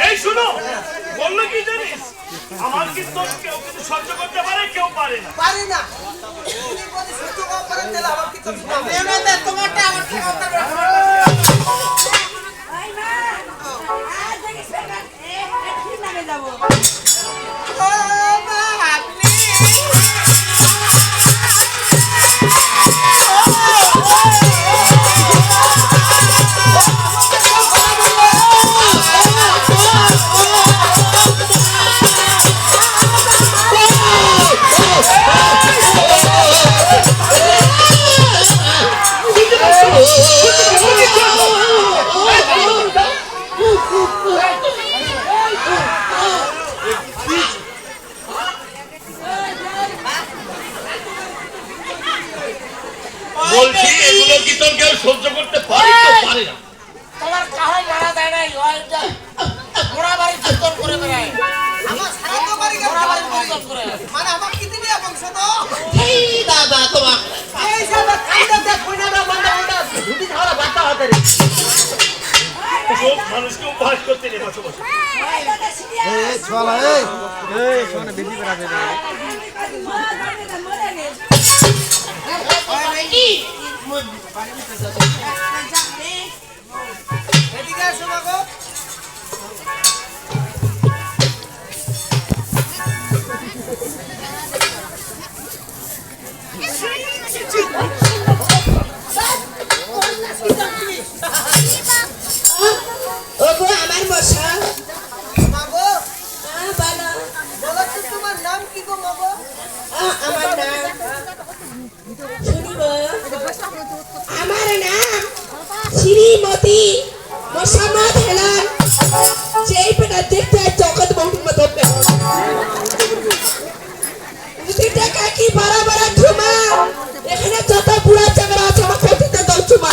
এই শুনো, বললো কি জানিস, আমার কিন্তু কেউ কিন্তু সহ্য করতে পারে, কেউ পারে না। পারে না তুমি বলি সহ্য করেন তাহলে আমার কি করতে হবে? এমএলএ তোমারটা আমার ঠিক হবে না। আই মা আজ দেখি সেখানে ঠিক নামে যাব। ও মা আপনি বলছি এগুলো কি তোর কেউ সহ্য করতে পারে, কেউ পারে না। তোমার কাহো মারা দেয় নাই, ওইটা ঘোড়া বাড়ি কীর্তন করে বেড়ায়। আমার সারা তো বাড়ি ঘোড়া বাড়ি কীর্তন করে। মানে আমার কি দিলি বংশ তো এই দাদা তোমার এই সব কাইদা দেখ কইনা না বন্ধা বন্ধা ঝুটি খাওয়া বাতা হতে রে। সব মানুষকে উপহাস করতে নেই বসে বসে। এই দাদা সিরিয়া এই ছোলা এই শোনে বেশি করে আছে মরে গেল। এদিকে আসো মাগো। ওগো আমার মশা মাগো বলো বলো তো তোমার নাম কি গো মাগো? আমার নাম শুনিব, আমার নাম শ্রীমতী মোসাম্মদ হেলাল। যেই পেটা দেখতে জগৎ বহু মতবে মুদিটা কাকি বারা বারা ধুমা, এখানে যত বুড়া চাকরা আছে আমার কপিতে দল চুমা।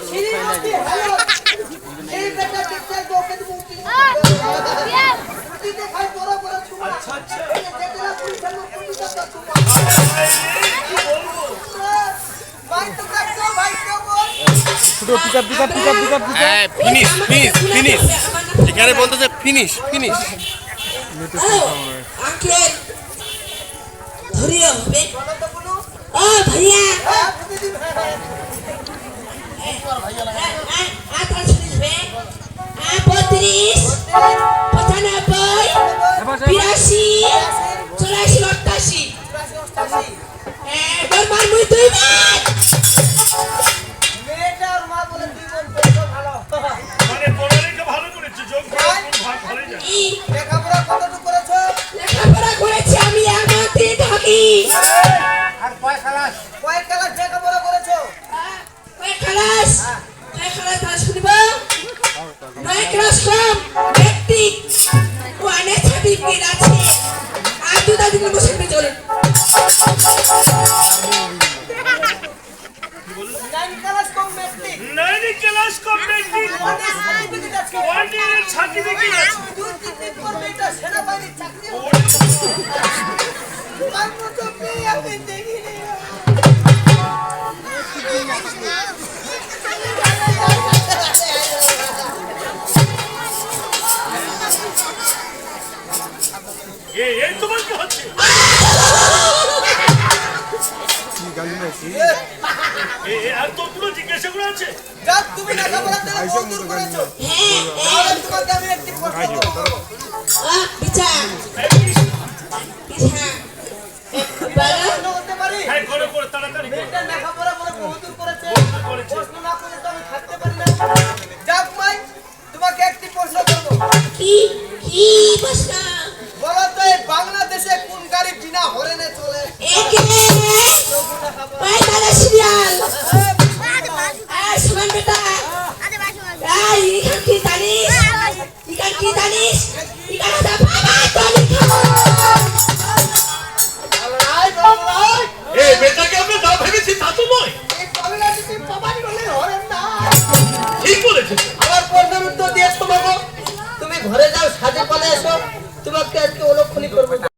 শ্রীমতী হ্যালো এই বেটা দেখতে গোকে মুক্তি মুক্তি দেখাই বড় বড় ছুমা। আচ্ছা আচ্ছা, এই যে দেখলা পুলিশের মুক্তি দাও ছুমা। কি বলবো? ভাই তো দেখো ভাই তো বল ছোট পিকআপ ফিনিশ ফিনিশ ফিনিশ এখানে বলতেছে ফিনিশ ফিনিশ আঙ্কেল ধরিও হবে। বলো তো বলো ও ভাইয়া হ্যাঁ দিদি ভাই আতার শুনিস বে 35 95 82 84 88 বর্মার মুই দুই বার মেয়েটার মা বলে তুই বলতো ভালো মানে পড়ালেখা ভালো করেছি, যোগ ভালোই জানি। ই লেখাপড়া কতটুকু করেছো? লেখাপড়া করেছি আমি আমাতে থাকি। আর কয় খালাস কয় ক্লাস লেখাপড়া করেছো? কয় ক্লাস শুনিব? 9 ক্লাস কম ব্যক্তি ওয়ানে সার্টিফিকেট আছে। আর দুটা দিন বসে চলে 9 ক্লাস কম মেট্রিক 9 ক্লাস কমপ্লিট, ওদের সার্টিফিকেট আছে। 1 ইয়ারের সার্টিফিকেট আছে। 2-3 দিন পর মেয়েটা সেনাবাহিনীর চাকরি হবে। তার মতো মেয়ে আমি দেখিনি। এই তোমার কি হচ্ছে? আর তোর কোনো জিজ্ঞাসা করে আছে? যাক তুমি লেখাপড়া তাহলে বহুদূর করেছো। তাহলে তোমাকে আমি একটি প্রশ্ন করব। বিচার প্রশ্ন করতে পারি? হ্যাঁ, করে তাড়াতাড়ি করো। মেয়েটা লেখাপড়া বলে বহুদূর করেছে। করেছে। প্রশ্ন না করলে তো আমি থাকতে পারি না। যাক ভাই তোমাকে একটি প্রশ্ন করব। কি কি প্রশ্ন? বলো তো এই বাংলাদেশে কোন গাড়ি বিনা হরেনে চলে? একে ওই দাদা সিরিয়াল সুমান বেটা এই ইখান কি জানিস? ইখান কি জানিস? ইখান দা বাবা তো লিখো। আল্লাহ এই বেটাকে আমরা যা ভেবেছি তা তো নয়। এই বাংলাদেশে বাবাই বলে হরেন না। ঠিক বলেছিস। আমার প্রশ্নের উত্তর দিয়েছ তোমাকে। তুমি ঘরে যাও সাজে পালে এসো।